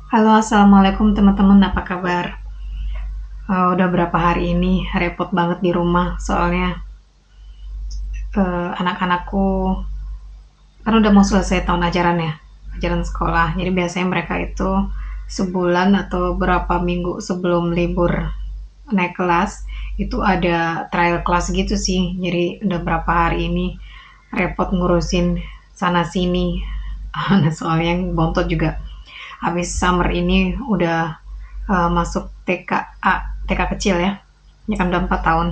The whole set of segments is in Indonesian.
Halo, assalamualaikum teman-teman, apa kabar? Udah berapa hari ini repot banget di rumah, soalnya anak-anakku kan udah mau selesai tahun ajaran ya, ajaran sekolah. Jadi biasanya mereka itu sebulan atau berapa minggu sebelum libur naik kelas itu ada trial kelas gitu sih. Jadi udah berapa hari ini repot ngurusin sana sini. Nah, soalnya yang bontot juga habis summer ini udah masuk TK kecil ya. Ini kan udah 4 tahun.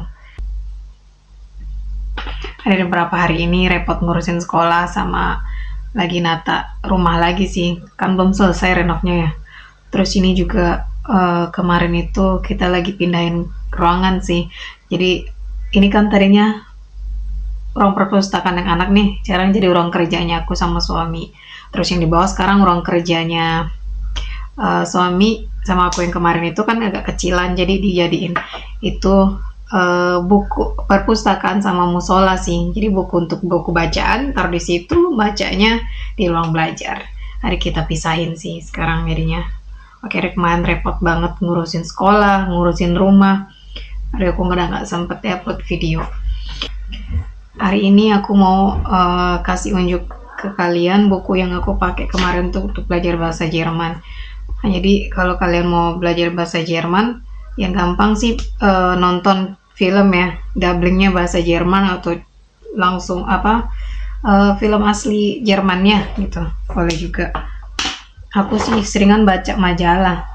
Ada beberapa hari ini repot ngurusin sekolah sama lagi nata rumah lagi sih. Kan belum selesai renovnya ya. Terus ini juga kemarin itu kita lagi pindahin ruangan sih. Jadi ini kan tadinya ruang perpustakaan yang anak nih, sekarang jadi ruang kerjanya aku sama suami. Terus yang di bawah sekarang ruang kerjanya suami sama aku yang kemarin itu kan agak kecilan, jadi dijadiin itu buku perpustakaan sama musola sih. Jadi buku untuk buku bacaan taruh di situ, bacanya di ruang belajar. Hari kita pisahin sih sekarang jadinya. Oke, kemarin repot banget ngurusin sekolah, ngurusin rumah. Hari aku nggak sempet upload video. Hari ini aku mau kasih unjuk ke kalian buku yang aku pakai kemarin tuh untuk belajar bahasa Jerman. Nah, jadi kalau kalian mau belajar bahasa Jerman, yang gampang sih nonton film ya, dubbingnya bahasa Jerman atau langsung film asli Jermannya gitu. Boleh juga. Aku sih seringan baca majalah.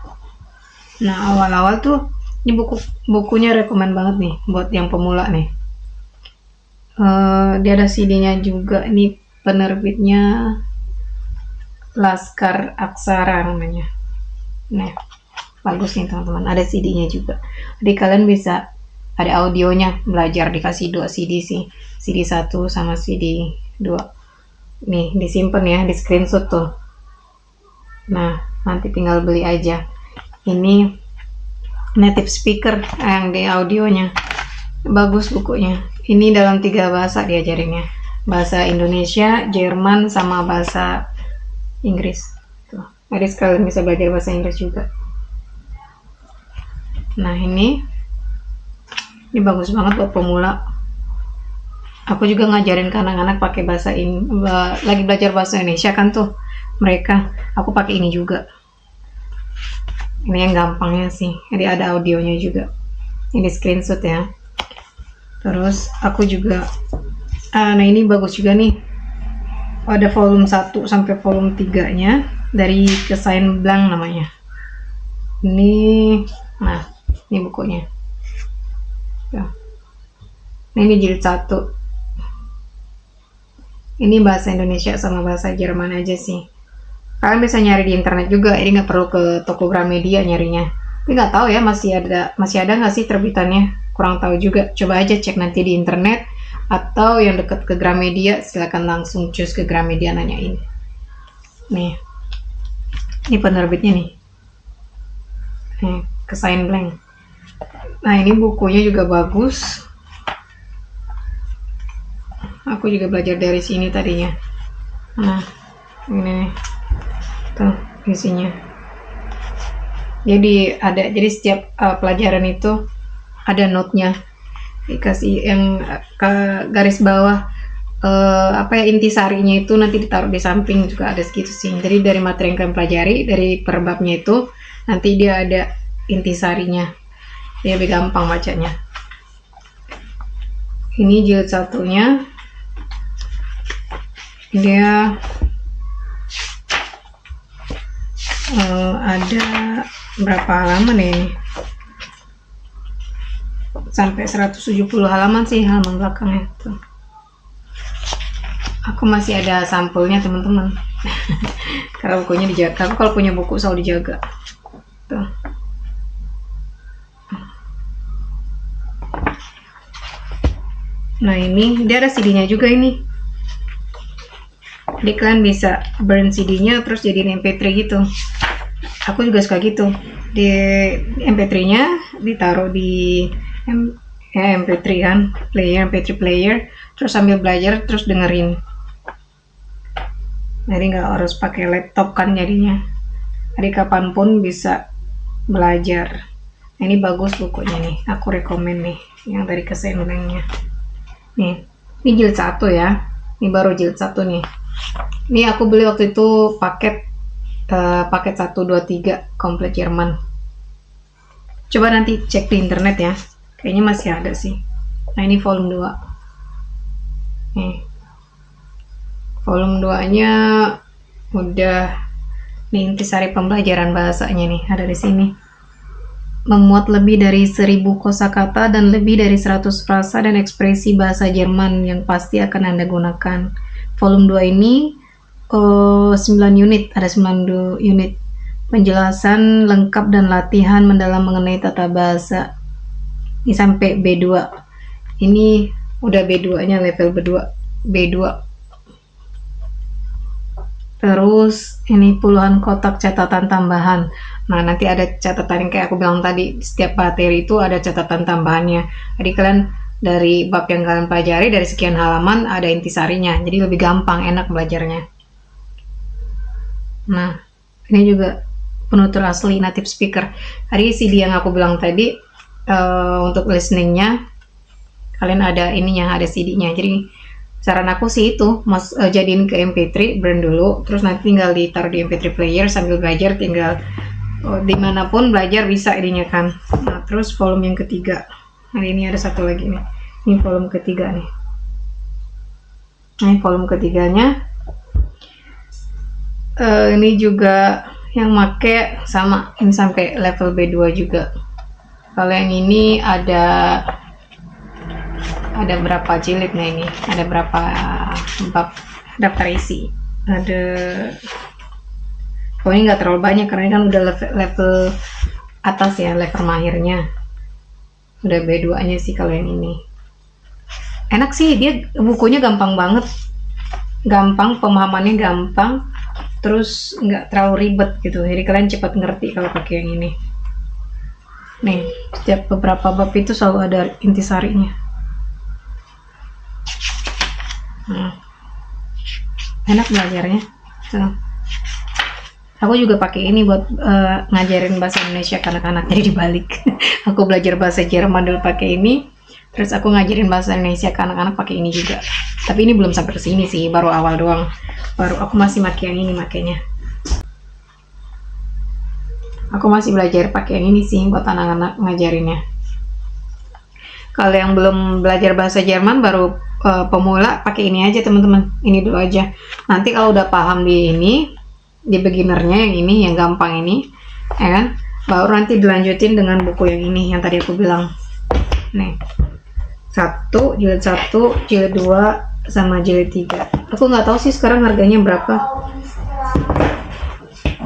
Nah, awal-awal tuh ini bukunya rekomen banget nih buat yang pemula nih. Dia ada CD-nya juga, ini penerbitnya Laskar Aksara namanya. Nah, bagus nih teman-teman, ada CD-nya juga. Jadi kalian bisa ada audionya, belajar dikasih 2 CD sih, CD 1 sama CD 2. Nih disimpan ya, di screenshot tuh. Nah, nanti tinggal beli aja. Ini native speaker yang di audionya. Bagus bukunya. Ini dalam 3 bahasa diajarinnya. Bahasa Indonesia, Jerman, sama bahasa Inggris. Tuh. Jadi sekalian bisa belajar bahasa Inggris juga. Nah, ini bagus banget buat pemula. Aku juga ngajarin ke anak-anak pakai bahasa ini, lagi belajar bahasa Indonesia kan tuh mereka. Aku pakai ini juga. Ini yang gampangnya sih. Jadi ada audionya juga. Ini screenshot ya. Terus aku juga nah ini bagus juga nih, ada volume 1 sampai volume 3 nya dari Kesain Blank namanya ini. Nah, ini bukunya ya. Nah, ini jilid 1. Ini bahasa Indonesia sama bahasa Jerman aja sih. Kalian bisa nyari di internet juga, ini nggak perlu ke toko Gramedia nyarinya. Tapi nggak tahu ya, masih ada nggak sih terbitannya, kurang tahu juga. Coba aja cek nanti di internet, atau yang dekat ke Gramedia silakan langsung cus ke Gramedia nanyain. Nih, ini penerbitnya nih, Kesain Blank. Nah, ini bukunya juga bagus. Aku juga belajar dari sini tadinya. Nah, ini tuh isinya. Jadi setiap pelajaran itu ada note-nya, dikasih yang garis bawah intisarinya itu nanti ditaruh di samping juga ada segitu sih. Jadi dari materi yang kalian pelajari dari perbabnya itu nanti dia ada intisarinya, dia lebih gampang bacanya. Ini jilid 1-nya, dia ada berapa halaman ya ini? Sampai 170 halaman sih halaman belakangnya tuh. Aku masih ada sampulnya teman-teman. Karena bukunya dijaga. Aku kalau punya buku selalu dijaga. Tuh. Nah, ini dia ada CD-nya juga ini. Jadi kalian bisa burn CD-nya terus jadiin MP3 gitu. Aku juga suka gitu. Di MP3-nya ditaruh di MP3 kan, MP3 player, terus sambil belajar terus dengerin. Jadi nggak harus pakai laptop kan jadinya. Jadi kapanpun bisa belajar. Nah, ini bagus bukunya nih, aku rekomen nih yang dari Kesenlengnya. Nih, ini jilid 1 ya. Ini baru jilid 1 nih. Ini aku beli waktu itu paket 1, 2, 3 komplit Jerman. Coba nanti cek di internet ya. Kayaknya masih ada sih. Nah, ini volume 2. Nih. Volume 2-nya udah nih, intisari pembelajaran bahasanya nih, ada di sini. Memuat lebih dari 1000 kosakata dan lebih dari 100 frasa dan ekspresi bahasa Jerman yang pasti akan Anda gunakan. Volume 2 ini 9 unit, ada 9 unit. Penjelasan lengkap dan latihan mendalam mengenai tata bahasa. Ini sampai B2. Ini udah B2-nya, level B2. Terus ini puluhan kotak catatan tambahan. Nah, nanti ada catatan yang kayak aku bilang tadi, setiap materi itu ada catatan tambahannya. Jadi kalian dari bab yang kalian pelajari, dari sekian halaman ada intisarinya. Jadi lebih gampang, enak belajarnya. Nah, ini juga penutur asli native speaker. Tadi CD yang aku bilang tadi, untuk listeningnya, kalian ada ininya, ada CD-nya. Jadi saran aku sih itu, jadiin ke MP3, brand dulu, terus nanti tinggal ditaruh di MP3 player sambil belajar, tinggal dimanapun belajar bisa ininya kan. Nah, terus volume yang ketiga. Nah, ini ada satu lagi nih. Ini volume ketiga nih. Ini volume ketiganya. Ini juga yang make sama, ini sampai level B2 juga. Kalau yang ini ada berapa jilid? Nah, ini ada berapa bab daftar isi. Ada, pokoknya nggak terlalu banyak karena kan udah level atas ya, level mahirnya. Udah B2-nya sih kalau yang ini. Enak sih, dia bukunya gampang banget. Gampang, pemahamannya gampang. Terus nggak terlalu ribet gitu. Jadi kalian cepat ngerti kalau pakai yang ini. Nih, setiap beberapa bab itu selalu ada intisarinya. Nah, enak belajarnya. So, aku juga pakai ini buat ngajarin bahasa Indonesia ke anak-anak. Jadi dibalik. Aku belajar bahasa Jerman dulu pakai ini, terus aku ngajarin bahasa Indonesia ke anak-anak pakai ini juga. Tapi ini belum sampai ke sini sih, baru awal doang. Baru aku masih pakai yang ini makanya. Aku masih belajar pakai yang ini sih buat anak-anak ngajarinnya. Kalau yang belum belajar bahasa Jerman, baru pemula, pakai ini aja teman-teman. Ini dulu aja. Nanti kalau udah paham di ini, di beginnernya yang ini, yang gampang ini, ya kan, baru nanti dilanjutin dengan buku yang ini, yang tadi aku bilang. Nih, jilid 1, jilid 2, sama jilid 3. Aku nggak tahu sih sekarang harganya berapa.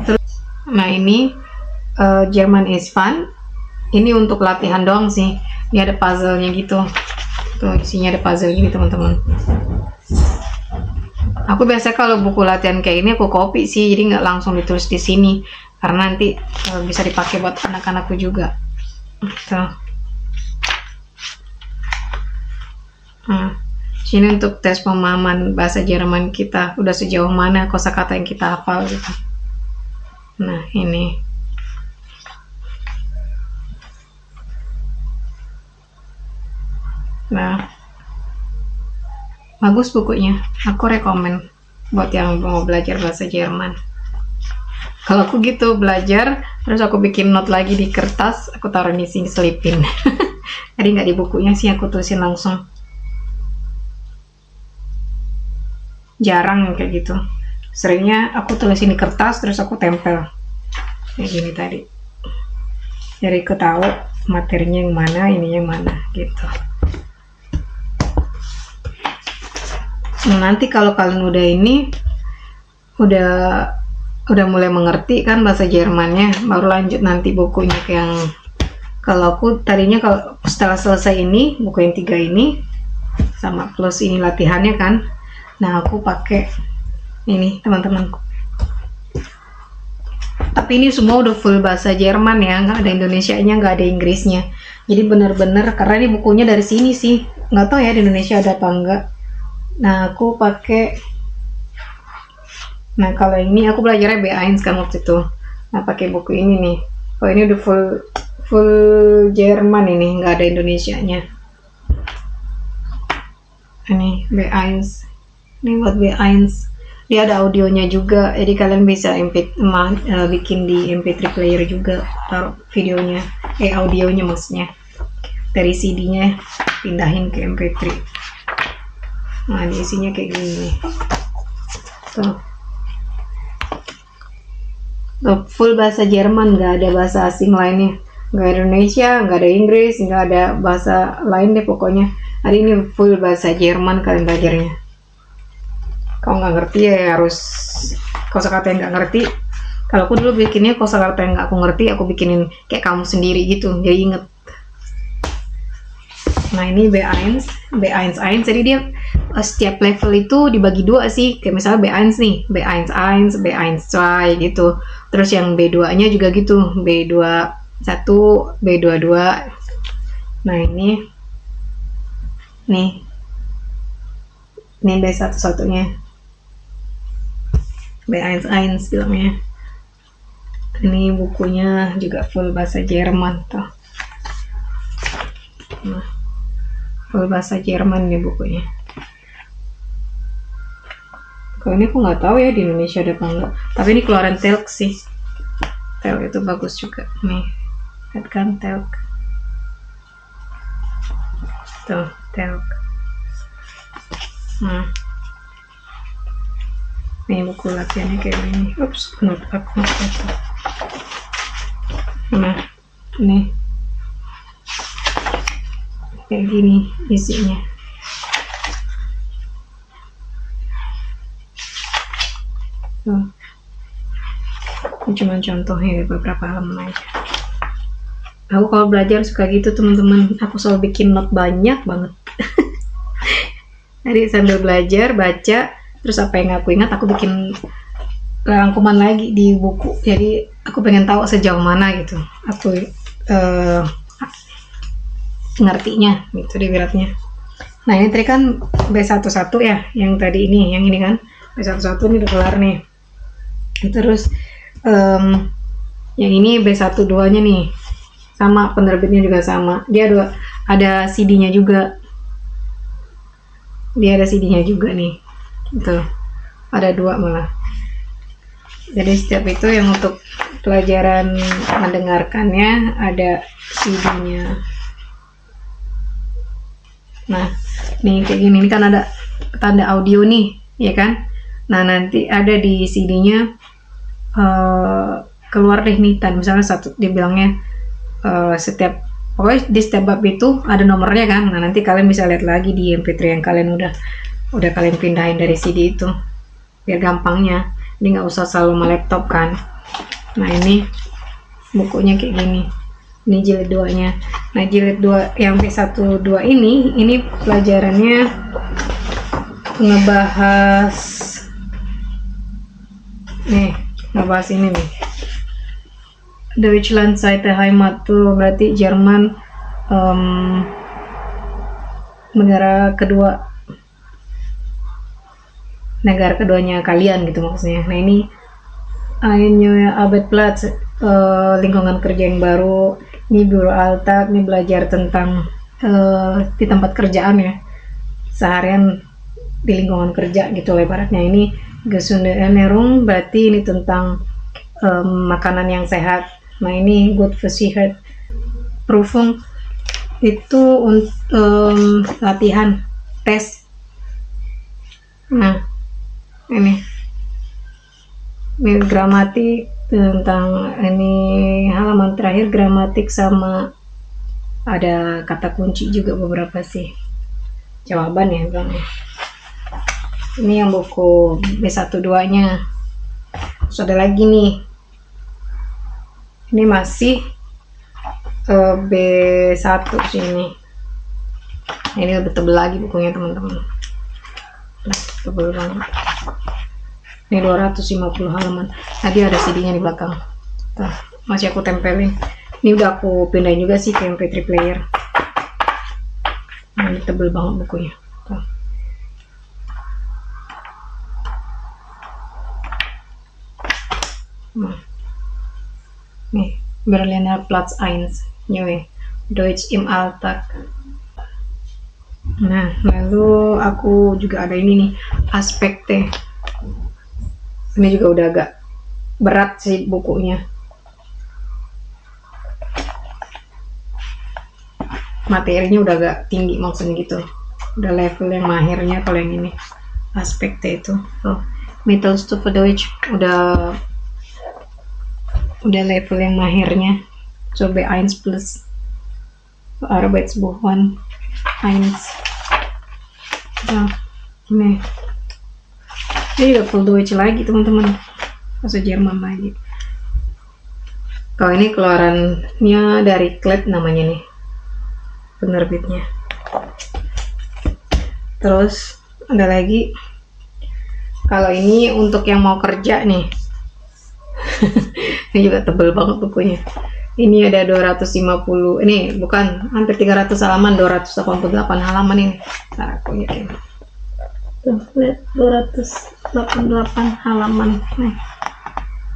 Terus, nah ini German is Fun. Ini untuk latihan doang sih. Ini ada puzzle-nya gitu. Tuh isinya ada puzzle gini teman-teman. Aku biasa kalau buku latihan kayak ini aku copy sih, jadi nggak langsung ditulis di sini karena nanti bisa dipakai buat anak-anakku juga. Tuh. Nah, sini untuk tes pemahaman bahasa Jerman kita udah sejauh mana kosakata yang kita hafal gitu. Nah, ini. Nah, bagus bukunya, aku rekomen buat yang mau belajar bahasa Jerman. Kalau aku gitu belajar, terus aku bikin note lagi di kertas, aku taruh di sini selipin. Jadi nggak di bukunya sih, aku tulisin langsung. Jarang kayak gitu. Seringnya aku tulisin di kertas, terus aku tempel. Kayak gini tadi. Jadi aku tahu materinya yang mana, ini yang mana, gitu. Nah, nanti kalau kalian udah ini udah mulai mengerti kan bahasa Jermannya, baru lanjut nanti bukunya ke yang, kalau aku tadinya kalau setelah selesai ini buku yang 3 ini sama plus ini latihannya kan, nah aku pakai ini teman-teman. Tapi ini semua udah full bahasa Jerman ya, nggak ada Indonesianya, nggak ada Inggrisnya. Jadi bener-bener karena ini bukunya dari sini sih, nggak tahu ya di Indonesia ada apa enggak. Nah, aku pakai, nah kalau ini aku belajarnya B1 kan waktu itu. Nah, pakai buku ini nih. Oh, ini udah full Jerman, ini nggak ada Indonesianya. Ini B1, ini buat B1. Dia ada audionya juga, jadi kalian bisa bikin di MP3 player juga, taruh videonya, audionya maksudnya, dari CD-nya pindahin ke MP3. Nah, di isinya kayak gini. Tuh, full bahasa Jerman, nggak ada bahasa asing lainnya, nggak ada Indonesia, nggak ada Inggris, nggak ada bahasa lain deh pokoknya. Hari ini full bahasa Jerman kalian belajarnya. Kalau nggak ngerti ya harus kosakata yang nggak ngerti. Kalau aku dulu bikinnya kosakata yang nggak aku ngerti, aku bikinin kayak kamu sendiri gitu, jadi inget. Nah, ini B1, jadi dia setiap level itu dibagi dua sih, kayak misalnya B1 nih, B1, B1 gitu. Terus yang B2-nya juga gitu, B21, B22. Nah, ini B1-1-nya, B1 bilangnya. Ini bukunya juga full bahasa Jerman tuh. Nah, full bahasa Jerman nih bukunya. Kalau ini aku nggak tahu ya di Indonesia ada apa enggak. Tapi ini keluaran Telk sih. Telk itu bagus juga. Nih, lihat kan Telk. Tuh, Telk. Nah, nih buku latihannya kayak gini. Ups, not aku. Nah, nih kayak gini isinya. Tuh. Ini cuma contohnya beberapa halaman aja. Aku kalau belajar suka gitu teman-teman. Aku selalu bikin note banyak banget. Jadi sambil belajar, baca, terus apa yang aku ingat aku bikin rangkuman lagi di buku. Jadi aku pengen tahu sejauh mana gitu aku ngertinya gitu di beratnya. Nah, ini tadi kan B11 ya, yang tadi ini, yang ini kan B11 ini udah kelar nih. Terus yang ini B12 nya nih, sama penerbitnya juga sama. Dia ada CD-nya juga. Dia ada CD-nya juga nih. Gitu. Ada 2 malah. Jadi setiap itu yang untuk pelajaran mendengarkannya ada CD-nya. Nah, nih kayak gini, ini kan ada tanda audio nih, ya kan? Nah, nanti ada di CD-nya keluar deh nih tanda, misalnya dibilangnya pokoknya di setiap bab itu ada nomornya kan. Nah, nanti kalian bisa lihat lagi di MP3 yang kalian udah kalian pindahin dari CD itu, biar gampangnya. Ini nggak usah selalu sama laptop kan. Nah, ini bukunya kayak gini. Ini jilid 2-nya. Nah, jilid 2 yang B12 ini pelajarannya ngebahas ini nih. Deutschland Seite Heimat tuh berarti Jerman, negara keduanya kalian gitu maksudnya. Nah, ini Neue Arbeitsplatz, lingkungan kerja yang baru. Ini Büroalltag, ini belajar tentang di tempat kerjaan ya, seharian di lingkungan kerja gitu ibaratnya. Ini Gesunde Ernährung, berarti ini tentang makanan yang sehat. Nah, ini Gut Versichert Prüfung, itu latihan tes. Nah, ini gramatik, tentang ini halaman terakhir gramatik, sama ada kata kunci juga beberapa sih, jawaban ya bilangnya. Ini yang buku B12 nya. Terus ada lagi nih, ini masih B1 sini. Ini lebih tebel lagi bukunya teman-teman. Nah, tebel banget. Ini 250 halaman. Tadi ada CD-nya di belakang. Tuh, masih aku tempelin. Ini udah aku pindahin juga sih ke MP3 player. Nah, ini tebel banget bukunya. Tuh. Nah, nih, Berliner Platz 1 Neue Deutsch im Alltag. Nah, lalu aku juga ada ini nih, Aspekte. Ini juga udah agak berat sih bukunya. Materinya udah agak tinggi maksudnya gitu. Udah level yang mahirnya kalau yang ini. Aspekte itu. Oh, Mittelstufe Deutsch udah level yang mahirnya. So B1 plus Arbeitsbuch 1. Nah, ini juga full Deutsch lagi teman-teman, bahasa Jerman lagi. Kalau ini keluarannya dari Klett namanya nih, penerbitnya. Terus ada lagi, kalau ini untuk yang mau kerja nih. Ini juga tebel banget bukunya. Ini ada 250, ini bukan, hampir 300 halaman, 288 halaman ini. Nah, aku yakin. Tuh, lihat 288 halaman. Nih,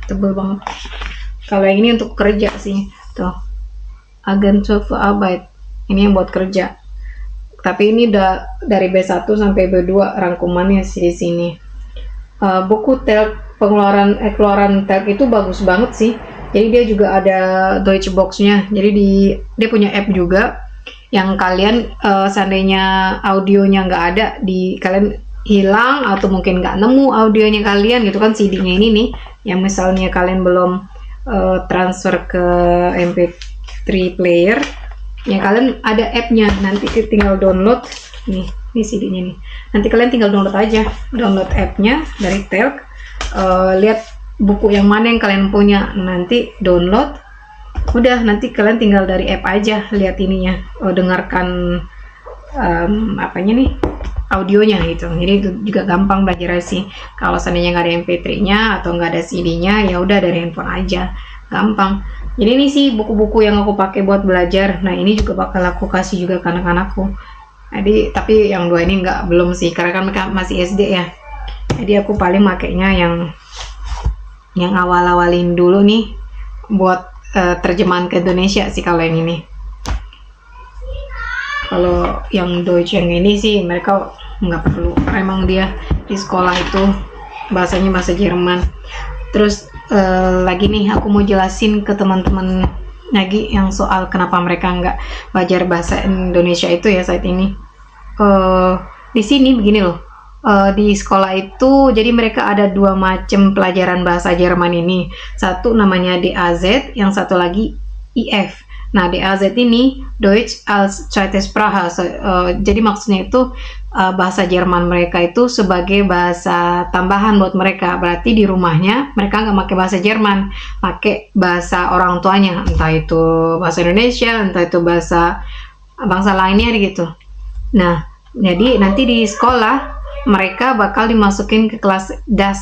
tebel banget. Kalau yang ini untuk kerja sih, tuh. Agentur für Arbeit. Ini yang buat kerja. Tapi ini udah dari B1 sampai B2 rangkumannya sih di sini. Buku Telk keluaran Telk itu bagus banget sih. Jadi dia juga ada Deutsche Box-nya. Jadi dia punya app juga yang kalian seandainya audionya nggak ada, kalian hilang atau mungkin nggak nemu audionya kalian gitu kan, CD-nya ini nih, yang misalnya kalian belum transfer ke MP3 player, yang kalian ada app-nya, nanti tinggal download nih CD-nya nih. Nanti kalian tinggal download aja, download app-nya dari Telk, lihat buku yang mana yang kalian punya, nanti download, udah nanti kalian tinggal dari app aja lihat ininya, dengarkan apanya nih, audionya gitu. Jadi itu juga gampang belajar sih. Kalau seandainya nggak ada MP3-nya atau nggak ada CD-nya, ya udah dari handphone aja, gampang. Jadi ini sih buku-buku yang aku pakai buat belajar. Nah ini juga bakal aku kasih juga ke anak-anakku. Jadi tapi yang dua ini belum sih, karena kan mereka masih SD ya. Jadi aku paling makainya yang awal-awalin dulu nih buat terjemahan ke Indonesia sih kalau yang ini. Kalau yang Deutsch yang ini sih mereka nggak perlu, emang dia di sekolah itu bahasanya bahasa Jerman. Terus lagi nih aku mau jelasin ke teman-teman lagi yang soal kenapa mereka nggak belajar bahasa Indonesia itu ya saat ini. Di sini begini loh. Di sekolah itu jadi mereka ada dua macam pelajaran bahasa Jerman ini. Satu namanya DAZ, yang satu lagi IF. Nah, DAZ ini Deutsch als Zweite Sprache. Jadi maksudnya itu bahasa Jerman mereka itu sebagai bahasa tambahan buat mereka. Berarti di rumahnya mereka nggak pakai bahasa Jerman, pakai bahasa orang tuanya, entah itu bahasa Indonesia, entah itu bahasa bangsa lainnya gitu. Nah, jadi nanti di sekolah mereka bakal dimasukin ke kelas DAS.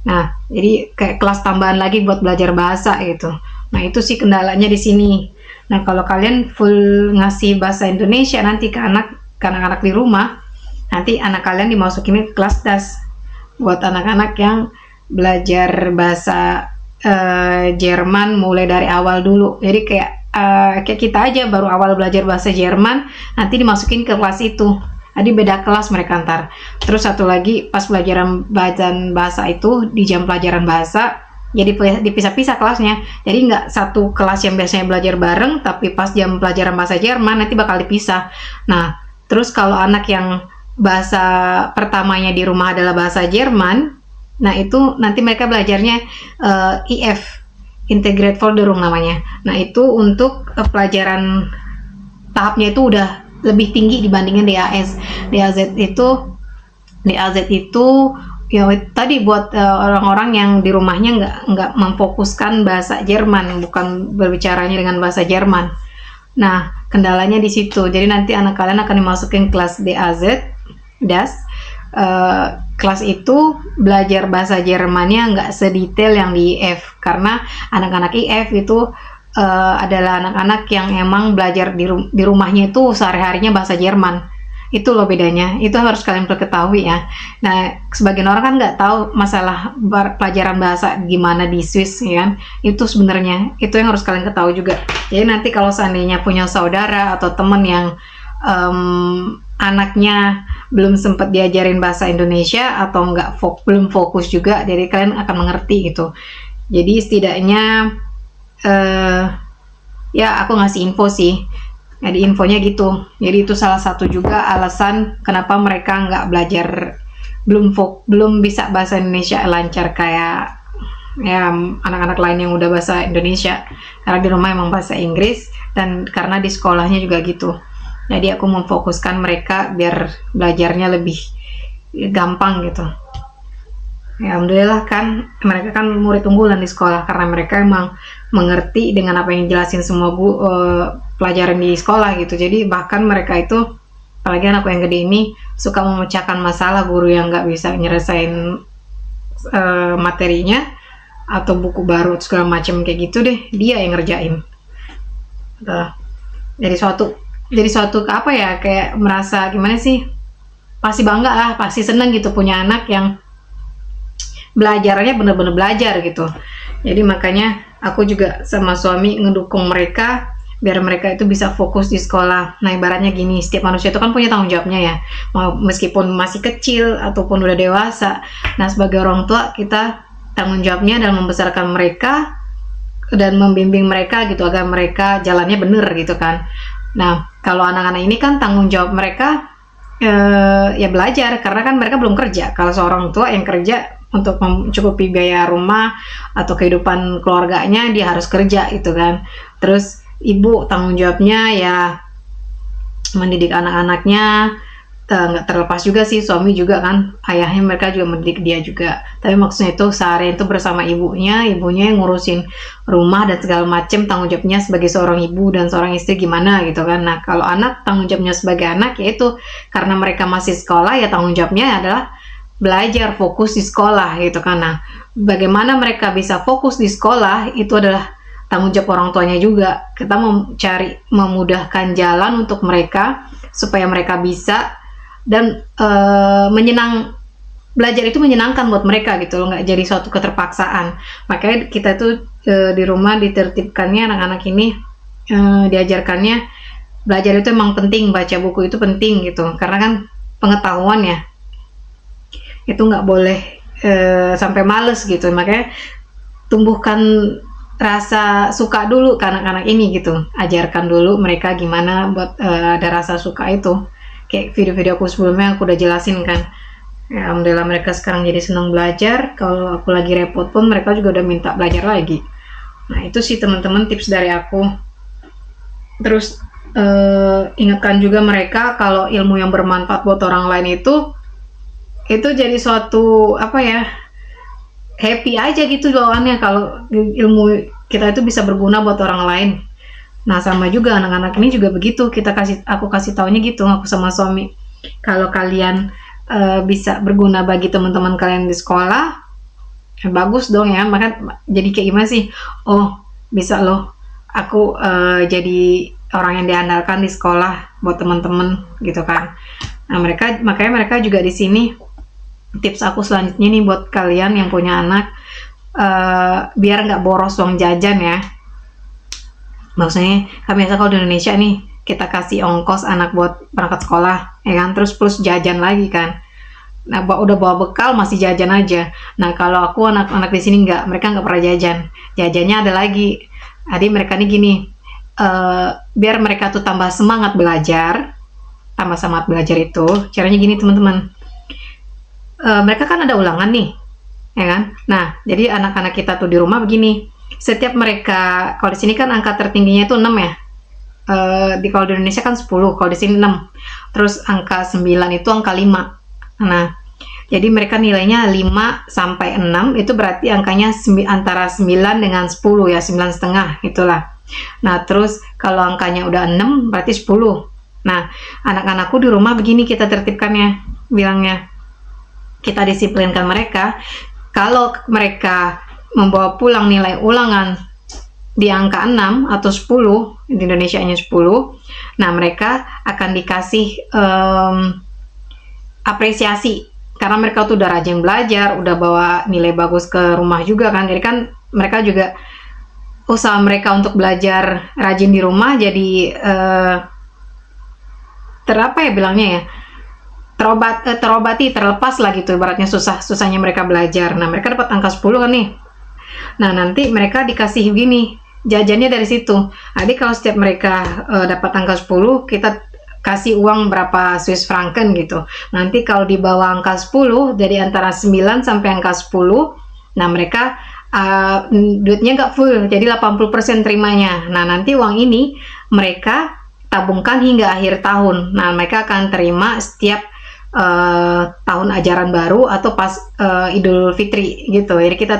Nah, jadi kayak kelas tambahan lagi buat belajar bahasa gitu. Nah, itu sih kendalanya di sini. Nah, kalau kalian full ngasih bahasa Indonesia nanti ke anak-anak di rumah, nanti anak kalian dimasukin ke kelas DAS buat anak-anak yang belajar bahasa Jerman mulai dari awal dulu. Jadi kayak kita aja baru awal belajar bahasa Jerman, nanti dimasukin ke kelas itu. Jadi beda kelas mereka ntar. Terus satu lagi pas pelajaran bahasa itu di jam pelajaran bahasa, jadi dipisah-pisah kelasnya. Jadi nggak satu kelas yang biasanya belajar bareng, tapi pas jam pelajaran bahasa Jerman nanti bakal dipisah. Nah, terus kalau anak yang bahasa pertamanya di rumah adalah bahasa Jerman, nah itu nanti mereka belajarnya IF, Integrate Forderung namanya. Nah itu untuk pelajaran tahapnya itu udah lebih tinggi dibandingin DAS. DAZ itu ya tadi buat orang-orang yang di rumahnya nggak memfokuskan bahasa Jerman, bukan berbicaranya dengan bahasa Jerman. Nah, kendalanya di situ. Jadi nanti anak kalian akan dimasukin kelas DAS. Kelas itu belajar bahasa Jermannya nggak sedetail yang di IF, karena anak-anak IF itu adalah anak-anak yang emang belajar di rumahnya itu sehari-harinya bahasa Jerman. Itu loh bedanya, itu harus kalian ketahui ya. Nah, sebagian orang kan nggak tahu masalah pelajaran bahasa gimana di Swiss ya kan. Itu sebenarnya, itu yang harus kalian ketahui juga. Jadi nanti kalau seandainya punya saudara atau teman yang anaknya belum sempat diajarin bahasa Indonesia atau belum fokus juga, jadi kalian akan mengerti gitu. Jadi setidaknya ya aku ngasih info sih. Jadi infonya gitu. Jadi itu salah satu juga alasan kenapa mereka nggak belajar, belum bisa bahasa Indonesia lancar kayak ya anak-anak lain yang udah bahasa Indonesia. Karena di rumah emang bahasa Inggris dan karena di sekolahnya juga gitu. Jadi aku memfokuskan mereka biar belajarnya lebih gampang gitu. Ya, alhamdulillah kan mereka kan murid unggulan di sekolah karena mereka emang mengerti dengan apa yang jelasin semua pelajaran di sekolah gitu. Jadi bahkan mereka itu, apalagi anakku yang gede ini, suka memecahkan masalah guru yang nggak bisa nyelesain materinya atau buku baru segala macam kayak gitu deh, dia yang ngerjain. Jadi suatu apa ya, kayak merasa gimana sih, pasti bangga lah, pasti seneng gitu punya anak yang belajarnya bener-bener belajar gitu. Jadi makanya aku juga sama suami ngedukung mereka biar mereka itu bisa fokus di sekolah. Nah ibaratnya gini, setiap manusia itu kan punya tanggung jawabnya ya, meskipun masih kecil ataupun udah dewasa. Nah sebagai orang tua kita tanggung jawabnya dalam membesarkan mereka dan membimbing mereka gitu agar mereka jalannya bener gitu kan. Nah kalau anak-anak ini kan tanggung jawab mereka ya belajar, karena kan mereka belum kerja. Kalau seorang tua yang kerja untuk mencukupi biaya rumah atau kehidupan keluarganya, dia harus kerja gitu kan. Terus ibu tanggung jawabnya ya mendidik anak-anaknya, nggak terlepas juga sih suami juga kan, ayahnya mereka juga mendidik dia juga. Tapi maksudnya itu seharian itu bersama ibunya yang ngurusin rumah dan segala macem, tanggung jawabnya sebagai seorang ibu dan seorang istri gimana gitu kan. Nah kalau anak tanggung jawabnya sebagai anak yaitu karena mereka masih sekolah ya tanggung jawabnya adalah belajar, fokus di sekolah gitu kan. Nah bagaimana mereka bisa fokus di sekolah itu adalah tanggung jawab orang tuanya juga. Kita mau cari memudahkan jalan untuk mereka supaya mereka bisa dan belajar itu menyenangkan buat mereka gitu loh, nggak jadi suatu keterpaksaan. Makanya kita tuh di rumah ditertibkannya anak-anak ini, diajarkannya belajar itu emang penting, baca buku itu penting gitu, karena kan pengetahuan ya itu nggak boleh sampai males gitu. Makanya tumbuhkan rasa suka dulu ke anak-anak ini gitu, ajarkan dulu mereka gimana buat ada rasa suka itu. Kayak video-video aku sebelumnya aku udah jelasin kan ya, alhamdulillah mereka sekarang jadi senang belajar. Kalau aku lagi repot pun mereka juga udah minta belajar lagi. Nah itu sih teman-teman tips dari aku. Terus ingatkan juga mereka kalau ilmu yang bermanfaat buat orang lain itu jadi suatu apa ya, happy aja gitu bawaannya kalau ilmu kita itu bisa berguna buat orang lain. Nah sama juga anak-anak ini juga begitu, aku kasih taunya gitu, aku sama suami, kalau kalian bisa berguna bagi teman-teman kalian di sekolah, bagus dong ya. Maka jadi kayak gimana sih, oh bisa loh aku jadi orang yang diandalkan di sekolah buat teman-teman gitu kan. Nah makanya mereka juga di sini tips aku selanjutnya nih buat kalian yang punya anak, biar nggak boros uang jajan ya. Maksudnya kan biasa kalau di Indonesia nih kita kasih ongkos anak buat berangkat sekolah ya kan, terus plus jajan lagi kan. Nah udah bawa bekal masih jajan aja. Nah kalau aku anak-anak di sini mereka nggak pernah jajannya ada lagi. Jadi mereka nih gini, biar mereka tuh tambah semangat belajar itu caranya gini teman-teman. Mereka kan ada ulangan nih ya kan. Nah jadi anak-anak kita tuh di rumah begini, setiap mereka, kalau di sini kan angka tertingginya itu 6 ya, kalau di Indonesia kan 10, kalau di sini 6, terus angka 9 itu angka 5. Nah jadi mereka nilainya 5 sampai 6, itu berarti angkanya antara 9 dengan 10 ya, 9,5 itulah. Nah terus kalau angkanya udah 6 berarti 10. Nah anak-anakku di rumah begini kita tertibkannya, bilangnya kita disiplinkan mereka. Kalau mereka membawa pulang nilai ulangan di angka 6 atau 10, di Indonesia nya 10, nah mereka akan dikasih apresiasi karena mereka tuh udah rajin belajar, udah bawa nilai bagus ke rumah juga kan. Jadi kan mereka juga usaha mereka untuk belajar rajin di rumah jadi apa ya bilangnya ya, terobati, terlepas lah gitu ibaratnya susahnya mereka belajar. Nah mereka dapat angka 10 kan nih, nah nanti mereka dikasih gini jajannya dari situ. Jadi kalau setiap mereka dapat angka 10, kita kasih uang berapa Swiss franken gitu. Nanti kalau di bawah angka 10, dari antara 9 sampai angka 10, nah mereka duitnya nggak full, jadi 80% terimanya. Nah nanti uang ini mereka tabungkan hingga akhir tahun. Nah mereka akan terima setiap tahun ajaran baru atau pas Idul Fitri gitu. Jadi kita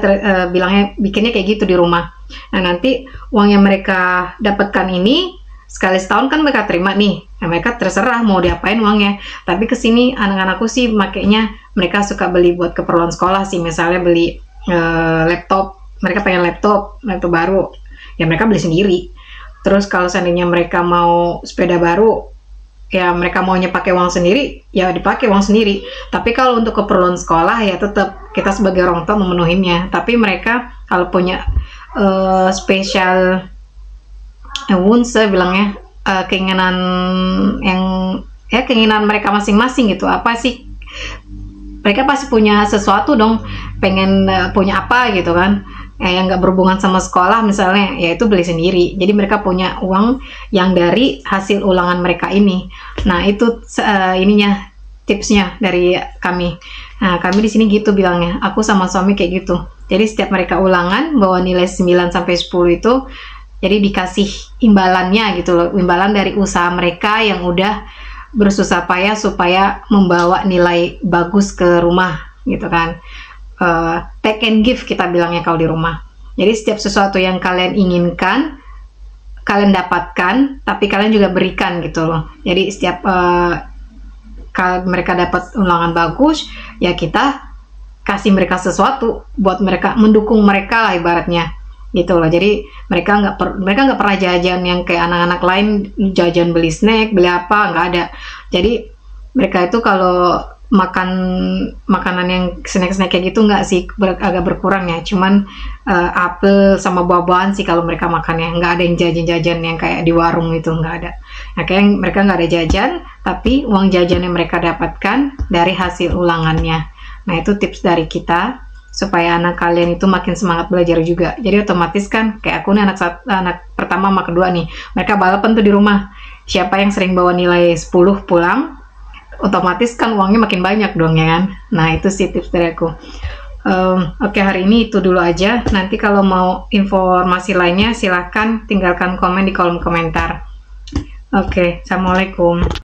bilangnya bikinnya kayak gitu di rumah. Nah nanti uang yang mereka dapatkan ini sekali setahun kan mereka terima nih. Nah mereka terserah mau diapain uangnya. Tapi kesini anak-anakku sih makanya mereka suka beli buat keperluan sekolah sih. Misalnya beli laptop, mereka pengen laptop baru, ya mereka beli sendiri. Terus kalau seandainya mereka mau sepeda baru, ya mereka maunya pakai uang sendiri, ya dipakai uang sendiri. Tapi kalau untuk keperluan sekolah ya tetap kita sebagai orang tua memenuhinya. Tapi mereka kalau punya spesial wunse bilangnya, keinginan yang ya keinginan mereka masing-masing gitu. Apa sih? Mereka pasti punya sesuatu dong, pengen punya apa gitu kan. Yang nggak berhubungan sama sekolah misalnya, ya itu beli sendiri. Jadi mereka punya uang yang dari hasil ulangan mereka ini. Nah itu ininya tipsnya dari kami. Nah kami di sini gitu bilangnya, aku sama suami kayak gitu. Jadi setiap mereka ulangan bawa nilai 9 sampai 10 itu, jadi dikasih imbalannya gitu loh, imbalan dari usaha mereka yang udah bersusah payah supaya membawa nilai bagus ke rumah gitu kan. Take and give kita bilangnya kalau di rumah. Jadi setiap sesuatu yang kalian inginkan kalian dapatkan, tapi kalian juga berikan gitu loh. Jadi setiap kalau mereka dapat ulangan bagus, ya kita kasih mereka sesuatu buat mereka, mendukung mereka lah ibaratnya gitu loh. Jadi mereka nggak pernah jajan yang kayak anak-anak lain, jajan beli snack, beli apa, nggak ada. Jadi mereka itu kalau makan makanan yang snack-snack kayak gitu nggak sih, agak berkurang ya. Cuman apel sama buah-buahan sih kalau mereka makannya, nggak ada yang jajan-jajan yang kayak di warung itu, nggak ada. Nah kayak mereka nggak ada jajan, tapi uang jajan yang mereka dapatkan dari hasil ulangannya. Nah itu tips dari kita supaya anak kalian itu makin semangat belajar juga. Jadi otomatis kan kayak aku nih anak pertama sama kedua nih, mereka balapan tuh di rumah. Siapa yang sering bawa nilai 10 pulang, otomatis kan uangnya makin banyak dong ya kan. Nah itu sih tips dari aku. Oke, hari ini itu dulu aja. Nanti kalau mau informasi lainnya silahkan tinggalkan komen di kolom komentar. Oke, assalamualaikum.